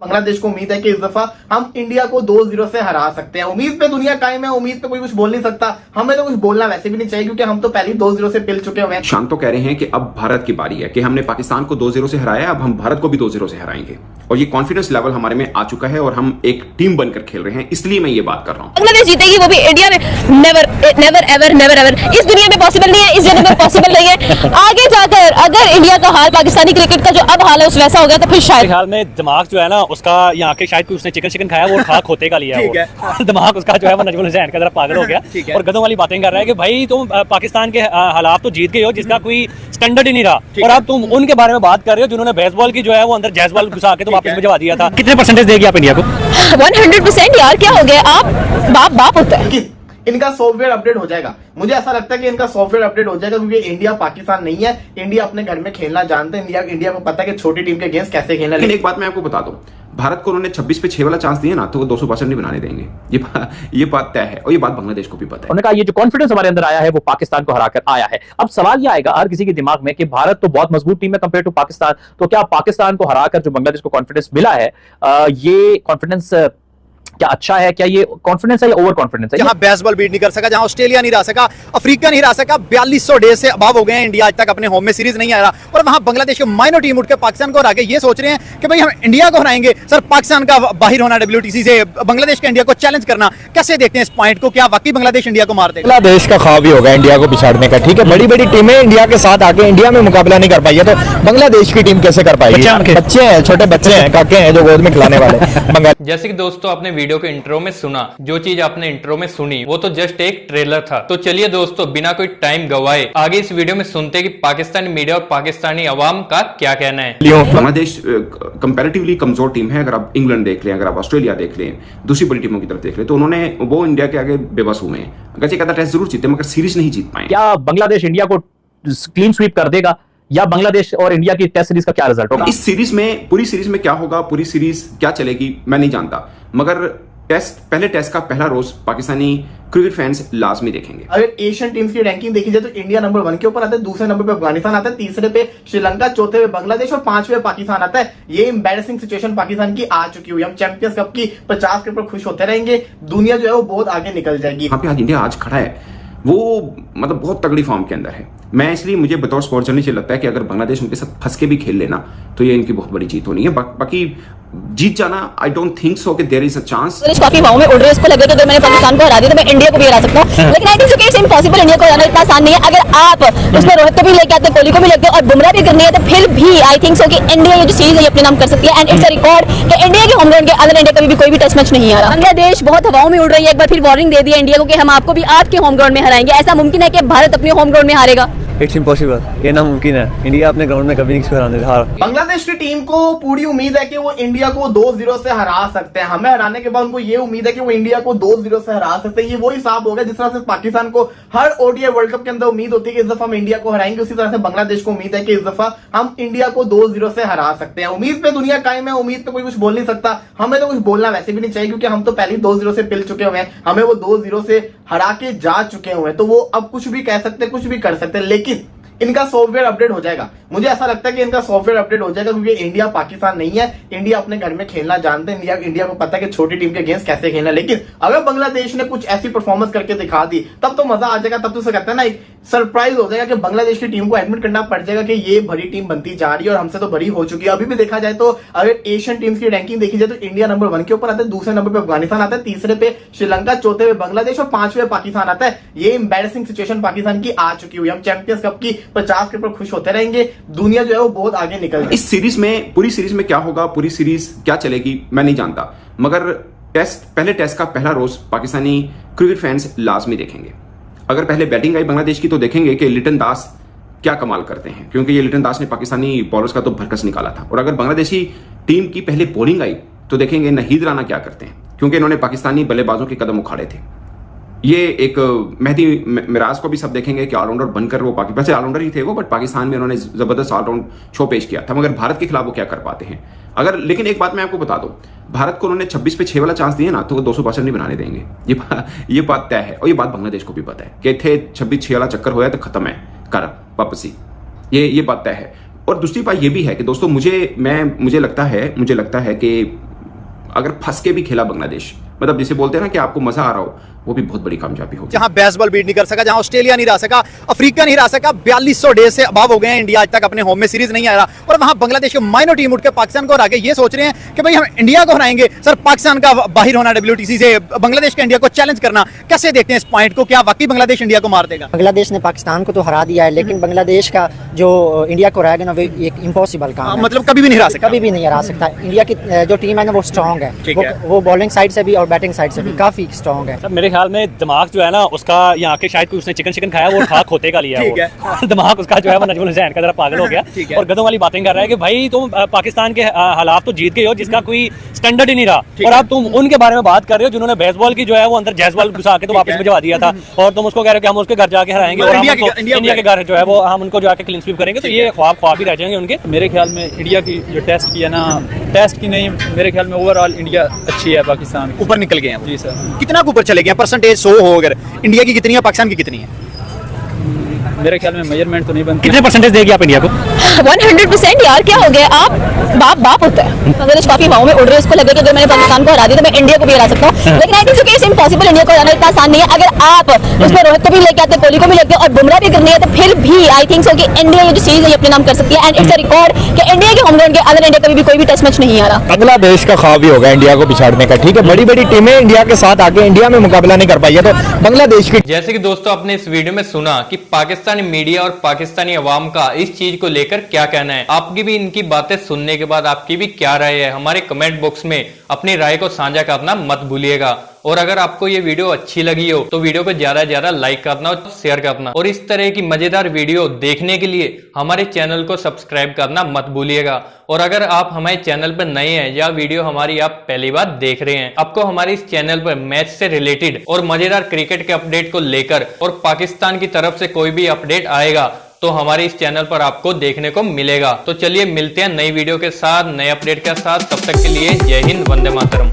बांग्लादेश को उम्मीद है कि इस दफा हम इंडिया को 2-0 से हरा सकते हैं। उम्मीद पे दुनिया कायम है, उम्मीद पे कोई कुछ बोल नहीं सकता। हमें तो कुछ बोलना वैसे भी नहीं चाहिए क्योंकि हम तो पहले 2-0 से पिल चुके हुए हैं। शांत तो कह रहे हैं कि अब भारत की बारी है कि हमने पाकिस्तान को 2-0 से हराया, अब हम भारत को भी 2-0 से हराएंगे और ये कॉन्फिडेंस लेवल हमारे में आ चुका है और हम एक टीम बनकर खेल रहे हैं, इसलिए मैं ये बात कर रहा हूँ। बांग्लादेश जीतेगी, वो भी इंडिया में। Never never ever never ever इस दुनिया में पॉसिबल नहीं है, इस जगह में पॉसिबल नहीं है। आगे जाकर अगर इंडिया का हाल पाकिस्तानी क्रिकेट का जो अब हाल है उस वैसा हो गया तो फिर शायद ख्याल में दिमाग जो है ना उसका यहाँ के शायद उसने चिकन खाया वो खा खोते का लिया वो दिमाग उसका जो है वो नजमुल हुसैन का जरा पागल हो गया और गधों वाली बातें कर रहा है कि भाई तुम पाकिस्तान के हालात तो जीत गए हो जिसका कोई स्टैंडर्ड ही नहीं रहा और अब तुम उनके बारे में बात कर रहे हो जिन्होंने बेसबॉल की जो है वो अंदर जैसबॉल घुसा के तो वापस भिजवा दिया था। कितने परसेंटेज देगी आप इंडिया को? 100% यार, क्या हो गया, आप बाप होता है। इनका सॉफ्टवेयर अपडेट हो जाएगा। मुझे ऐसा लगता है कि इनका सॉफ्टवेयर अपडेट हो जाएगा क्योंकि इंडिया पाकिस्तान नहीं है। इंडिया अपने घर में खेलना जानते हैं। इंडिया को पता है कि छोटी टीम के अगेंस्ट कैसे खेलना। लेकिन एक बात मैं आपको बता दूं, भारत को उन्होंने 26 पे 6 वाला चांस दिया ना तो वो 200% नहीं बनाने देंगे। ये बात तय है और ये बात बांग्लादेश को भी पता है। उन्होंने कहा ये जो कॉन्फिडेंस हमारे अंदर आया है वो पाकिस्तान को हराकर आया है। अब सवाल ये आएगा हर किसी के दिमाग में कि भारत तो बहुत मजबूत टीम है कंपेयर टू पाकिस्तान, तो क्या पाकिस्तान को हराकर जो बांग्लादेश को कॉन्फिडेंस मिला है ये कॉन्फिडेंस क्या अच्छा है, क्या ये कॉन्फिडेंस है या ओवर कॉन्फिडेंस है? जहां बेसबॉल बीट नहीं कर सका, जहां ऑस्ट्रेलिया नहीं रह सका, अफ्रीका नहीं रह सका, 4200 डेज से अभाव हो गए हैं, इंडिया आज तक अपने होम में सीरीज नहीं आया और वहां बांग्लादेश की माइनर टीम उठ के पाकिस्तान को हरा के ये सोच रहे हैं कि भाई हम इंडिया को हराएंगे। सर, पाकिस्तान का बाहर होना WTC से, बांग्लादेश का इंडिया को चैलेंज करना, कैसे देखते हैं इस पॉइंट को? क्या वाकई बांग्लादेश इंडिया को मार देगा? बांग्लादेश का ख्वाब ही होगा इंडिया को पिछाड़ने का। ठीक है, बड़ी बड़ी टीमें इंडिया के साथ आके इंडिया में मुकाबला नहीं कर पाई है, तो बांग्लादेश की टीम कैसे कर पाएगी? बच्चे हैं, छोटे बच्चे हैं, काके हैं जो गोद में खिलाने वाले। जैसे कि दोस्तों आपने वीडियो के इंट्रो में सुना, जो चीज आपने इंट्रो में सुनी वो तो जस्ट एक ट्रेलर था। तो चलिए दोस्तों बिना कोई टाइम गवाए आगे इस वीडियो में सुनते हैं कि पाकिस्तानी मीडिया और पाकिस्तानी अवाम का क्या कहना है। बांग्लादेश कंपैरेटिवली कमजोर टीम है। अगर आप इंग्लैंड देख लें, अगर आप ऑस्ट्रेलिया देख लें, दूसरी बड़ी टीमों की तरफ देख लें, तो उन्होंने वो इंडिया के आगे बेबस हुए हैं। अगर एक आधा टेस्ट जरूर जीते मगर सीरीज नहीं जीत पाए। क्या बांग्लादेश इंडिया को क्लीन स्वीप कर देगा या बांग्लादेश और इंडिया की टेस्ट सीरीज का क्या रिजल्ट होगा? इस सीरीज में, पूरी सीरीज में क्या होगा, पूरी सीरीज क्या चलेगी मैं नहीं जानता, मगर पहले टेस्ट का पहला रोज पाकिस्तानी क्रिकेट फैंस लाजमी देखेंगे। अगर एशियन टीम्स की रैंकिंग देखी जाए तो इंडिया नंबर 1 के ऊपर आता है, दूसरे नंबर पे अफगानिस्तान आता है, तीसरे पे श्रीलंका, चौथे पे बांग्लादेश और 5वें पाकिस्तान आता है। ये एम्बैरेसिंग सिचुएशन पाकिस्तान की आ चुकी हुई। हम चैंपियंस कप की 50 के ऊपर खुश होते रहेंगे, दुनिया जो है वो बहुत आगे निकल जाएगी। यहाँ पे आज इंडिया आज खड़ा है, वो मतलब बहुत तगड़ी फॉर्म के अंदर है। मैं इसलिए मुझे बतौर स्पोर्ट्स जर्नलिस्ट लगता है कि अगर बांग्लादेश उनके साथ फंस के भी खेल लेना तो ये इनकी बहुत बड़ी जीत होनी है। बाकी जीत जाना आई डोंट थिंक सो कि देयर इज अ चांस। काफी हवाओं में उड़ रहे, इसको लग रहा है कि अगर मैंने पाकिस्तान को हरा दिया तो मैं इंडिया को भी हरा सकता हूं, लेकिन आई थिंक सो कि इट्स इम्पॉसिबल। इंडिया को हराना इतना आसान नहीं है। अगर आप उसमें रोहित को भी लेके आते, कोहली को भी लेके और बुमराह भी करनी है तो फिर भी आई थिंक सो कि इंडिया ये जो सीरीज है अपने नाम कर सकती है एंड इट्स अ रिकॉर्ड कि इंडिया के होम ग्राउंड के अंदर इंडिया कभी भी कोई भी टेस्ट मैच नहीं हारा। बांग्लादेश बहुत हवाओं में उड़ रही है, एक बार फिर वार्निंग दे दी है इंडिया को कि हम आपको भी आपके होम ग्राउंड में हराएंगे। ऐसा मुमकिन है कि भारत अपने होम ग्राउंड में हारेगा? इट्स इम्पॉसिबल, ये नामुमकिन है। इंडिया अपने ग्राउंड में कभी नहीं हराने देगा। बांग्लादेश की टीम को पूरी उम्मीद है कि वो इंडिया को 2-0 से हरा सकते हैं। हमें हराने के बाद उनको ये उम्मीद है कि वो इंडिया को 2-0 से हरा सकते हैं। ये वो हिसाब होगा जिस तरह से पाकिस्तान को हर ओडीआई वर्ल्ड कप के अंदर उम्मीद होती है कि इस दफा हम इंडिया को हराएंगे, उसी तरह से बांग्लादेश को उम्मीद है कि इस दफा हम इंडिया को 2-0 से हरा सकते हैं। उम्मीद पे दुनिया कायम है, उम्मीद पे कोई कुछ बोल नहीं सकता। हमें तो कुछ बोलना वैसे भी नहीं चाहिए क्योंकि हम तो पहले 2-0 से पिल चुके हुए हैं। हमें वो 2-0 से हरा के जा चुके हुए हैं, तो वो अब कुछ भी कह सकते, कुछ भी कर सकते, लेकिन इनका सॉफ्टवेयर अपडेट हो जाएगा। मुझे ऐसा लगता है कि इनका सॉफ्टवेयर अपडेट हो जाएगा क्योंकि इंडिया पाकिस्तान नहीं है। इंडिया अपने घर में खेलना जानते हैं। इंडिया को पता है कि छोटी टीम के अगेंस्ट कैसे खेलना। लेकिन अगर बांग्लादेश ने कुछ ऐसी परफॉर्मेंस करके दिखा दी तब तो मजा आ जाएगा। तब तो उसे कहते हैं ना, एक सरप्राइज हो जाएगा कि बांग्लादेश की टीम को एडमिट करना पड़ जाएगा कि ये भरी टीम बनती जा रही है और हमसे तो भरी हो चुकी है। अभी भी देखा जाए तो अगर एशियन टीम्स की रैंकिंग देखी जाए तो इंडिया नंबर 1 के ऊपर आता है, दूसरे नंबर पे अफगानिस्तान आता है, तीसरे पे श्रीलंका, चौथे पे बांग्लादेश और 5वें पाकिस्तान आता है। ये एम्बैरेसिंग सिचुएशन पाकिस्तान की आ चुकी हुई। हम चैंपियंस कप की 50 के ऊपर खुश होते रहेंगे, दुनिया जो है वो बहुत आगे निकल जाएगी। इस सीरीज में, पूरी सीरीज में क्या होगा, पूरी सीरीज क्या चलेगी मैं नहीं जानता, मगर पहले टेस्ट का पहला रोज पाकिस्तानी क्रिकेट फैंस लाजमी देखेंगे। अगर पहले बैटिंग आई बांग्लादेश की तो देखेंगे कि लिटन दास क्या कमाल करते हैं, क्योंकि ये लिटन दास ने पाकिस्तानी बॉलर्स का तो भरकस निकाला था। और अगर बांग्लादेशी टीम की पहले बॉलिंग आई तो देखेंगे नहीद राना क्या करते हैं, क्योंकि इन्होंने पाकिस्तानी बल्लेबाजों के कदम उखाड़े थे। ये एक मेहदी मिराज को भी सब देखेंगे कि ऑलराउंडर बनकर वो वैसे ऑलराउंडर ही थे वो, बट पाकिस्तान में उन्होंने जबरदस्त ऑलराउंड शो पेश किया था। मगर भारत के खिलाफ वो क्या कर पाते हैं अगर। लेकिन एक बात मैं आपको बता दूं, भारत को उन्होंने 26 पे 6 वाला चांस दिया ना तो वो 200% नहीं बनाने देंगे। ये बात तय है और ये बात बांग्लादेश को भी पता है कि थे 26-6 वाला चक्कर होया तो खत्म है, कर वापसी, ये बात तय है। और दूसरी बात ये भी है कि दोस्तों मुझे लगता है कि अगर फंस के भी खेला बांग्लादेश, मतलब जिसे बोलते हैं ना कि आपको मजा आ रहा हो, वो भी बहुत बड़ी कामयाबी होगी। जहां बेसबॉल बीट नहीं कर सका, जहां ऑस्ट्रेलिया नहीं रह सका, अफ्रीका नहीं रह सका, 4200 डेज से अबाव हो गए हैं, इंडिया आज तक अपने होम में सीरीज नहीं आया, और वहां बांग्लादेश की माइनर टीम उठ के पाकिस्तान को हरा के ये सोच रहे हैं कि भाई हम इंडिया को हराएंगे। सर, पाकिस्तान का बाहर होना WTC से, बांग्लादेश के इंडिया को चैलेंज करना, कैसे देखते हैं इस पॉइंट को? क्या वाकई बांग्लादेश इंडिया को मार देगा? बांग्लादेश ने पाकिस्तान को तो हरा दिया है, लेकिन बांग्लादेश का जो इंडिया को हराएगा ना, वो एक इम्पॉसिबल काम है। मतलब कभी भी नहीं हरा सकता, कभी भी नहीं हरा सकता। इंडिया की जो टीम है ना, वो स्ट्रॉन्ग है, वो बॉलिंग साइड से भी और बैटिंग साइड से भी काफी स्ट्रॉन्ग है। सर मेरे ख्याल में दिमाग जो है ना उसका, यहाँ के शायद कोई उसने चिकन खाया, वो खा खोते का लिया है वो। दिमाग उसका जो है वो नजमुल हुसैन का जरा पागल हो गया और गधों वाली बातें कर रहा है कि भाई तुम पाकिस्तान के हालात तो जीत गए हो जिसका कोई स्टैंडर्ड ही नहीं रहा, और अब तुम उनके बारे में बात कर रहे हो जिन्होंने बेसबॉल की जो है वो अंदर जैसबॉल घुसा के तो वापस भिजवा दिया था, और तुम उसको कह रहे हो कि हम उसके घर जाके हराएंगे और इंडिया के घर जो है वो हम उनको जाके क्लीन स्वीप करेंगे। तो ये ख्वाब ही रह जाएंगे उनके। मेरे ख्याल में इंडिया की जो टेस्ट किया ना, टेस्ट की नहीं, मेरे ख्याल में ओवरऑल इंडिया अच्छी है, पाकिस्तान ऊपर निकल गए हैं। जी सर। कितना ऊपर चले गए? परसेंटेज 100 हो, अगर इंडिया की कितनी है, पाकिस्तान की कितनी है? मेरे ख्याल में मेजरमेंट तो नहीं बनती। कितने परसेंटेज देगी आप इंडिया को? 100% यार, क्या हो गया? आप बाप होता है। बांग्लादेश काफी हवाओं में उड़ रहे हैं, उसको लगे कि अगर मैंने पाकिस्तान को हरा दिया तो मैं इंडिया को भी हरा सकता हूँ, लेकिन आई थिंक सो कि इट्स इम्पॉसिबल। इंडिया को हराना इतना आसान नहीं है। अगर आप उसमें रोहित को भी लेके आते, कोहली को भी लेके और बुमराह भी करनी है, तो फिर भी आई थिंक सो कि इंडिया ये जो सीरीज है ये अपने नाम कर सकती है, एंड इट्स अ रिकॉर्ड कि इंडिया के होम ग्राउंड के अदर इंडिया कभी भी कोई भी टेस्ट मैच नहीं आ रहा। बांग्लादेश का ख्वाब ही होगा इंडिया को पिछाड़ने का, ठीक है। बड़ी बड़ी टीमें इंडिया के साथ आके इंडिया में मुकाबला नहीं कर पाई है, तो बांग्लादेश की। जैसे कि दोस्तों आपने इस वीडियो में सुना कि पाकिस्तानी मीडिया और पाकिस्तानी अवाम का इस चीज को लेकर क्या कहना है। आपकी भी इनकी बातें सुनने के बाद आपकी भी क्या राय है, हमारे कमेंट बॉक्स में अपनी राय को साझा करना मत भूलिएगा। और अगर आपको ये वीडियो अच्छी लगी हो तो वीडियो को ज्यादा से ज्यादा लाइक करना और शेयर करना, और इस तरह की मजेदार वीडियो देखने के लिए हमारे चैनल को सब्सक्राइब करना मत भूलिएगा। और अगर आप हमारे चैनल पर नए हैं या वीडियो हमारी आप पहली बार देख रहे हैं, आपको हमारे इस चैनल पर मैच से रिलेटेड और मजेदार क्रिकेट के अपडेट को लेकर और पाकिस्तान की तरफ से कोई भी अपडेट आएगा तो हमारे इस चैनल पर आपको देखने को मिलेगा। तो चलिए मिलते हैं नई वीडियो के साथ, नए अपडेट के साथ। तब तक के लिए जय हिंद, वंदे मातरम।